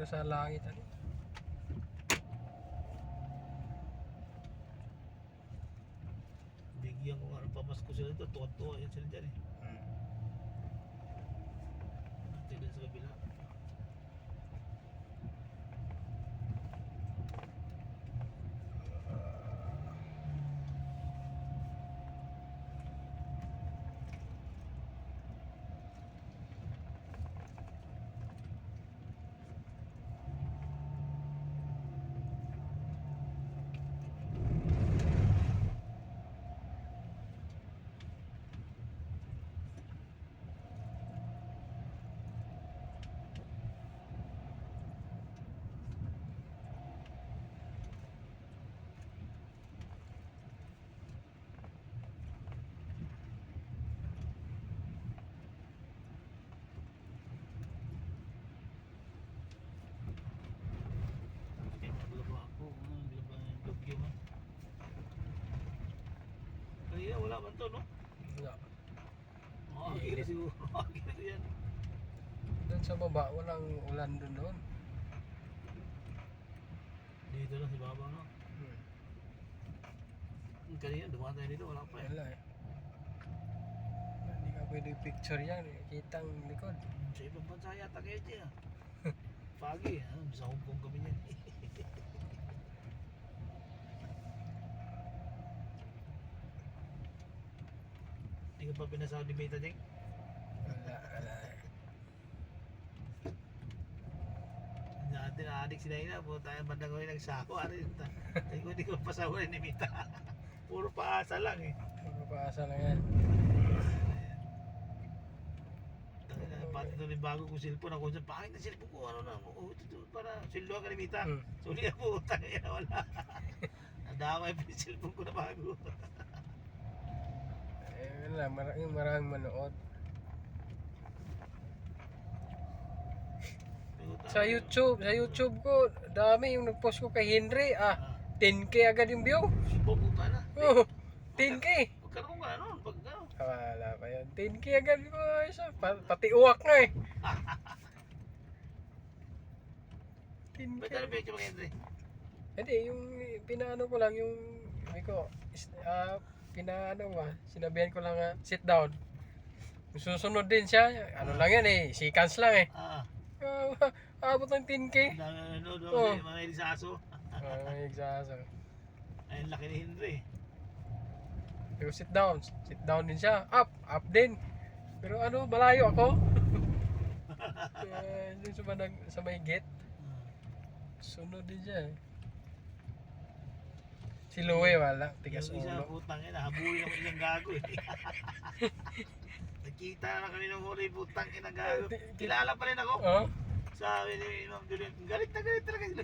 sa langit ano. Bigyan ko nga ng pamasko sila dito. Tuwa-tuwa yan sila dyan eh. Tignan sa kabila. Kanina wala man to, no? Wala. Makakira siguro. Makakira yan. Doon sa baba, walang ulan doon. Dito lang sa baba, no? Kanina dumaan tayo dito, wala pa eh. Wala eh. Hindi ka pwede picture yan, kitang likod. Sa ibang bansa yata kayo dyan. Pagi, sa Hong Kong kami yan. Hindi ka pa pinasaw ni Beta Jeng? Wala. Dati na-addict sila yun, po tayo bandang gawin nagsako. Hindi ko pasawa ni Beta. Puro paasa lang eh. Magpapaasa lang yan. Pati ito rin bago kong cellphone ako dyan, pangit na cellphone ko, ano na, ito para sildo ka limita. So hindi po, utang yan, wala. Nadamay pa yung cellphone ko na bago. Wala, maraming manood. Sa YouTube ko, dami yung nag-post ko kay Henry. 10K agad yung view. Pupunta na. Oh, 10K. Magkaroon ka na nun, pag ano. Wala pa yan. 10K agad ko. Pati uwak nga eh. 10K. Ba't ano picture mo, Henry? Hindi, yung pinaano ko lang yung, sabi ko, sinabihan ko lang sit down. Susunod din siya, ano lang yan eh, seconds lang eh. Abot ng 10K. Mga elisaso. May exaso. Ayun, laki ni Henry. Pero sit down din siya, up din. Pero ano, malayo ako. Yung sa may gate, sunod din siya eh. Si Louie wala, tigas Yung isa ulo. putang ina, habulin ako ilang gago eh. Nakita na kami ng huli, putang ina gago. Kilala pa rin ako. Oh? Sabi ni Ma'am Julian, galit na galit talaga sila.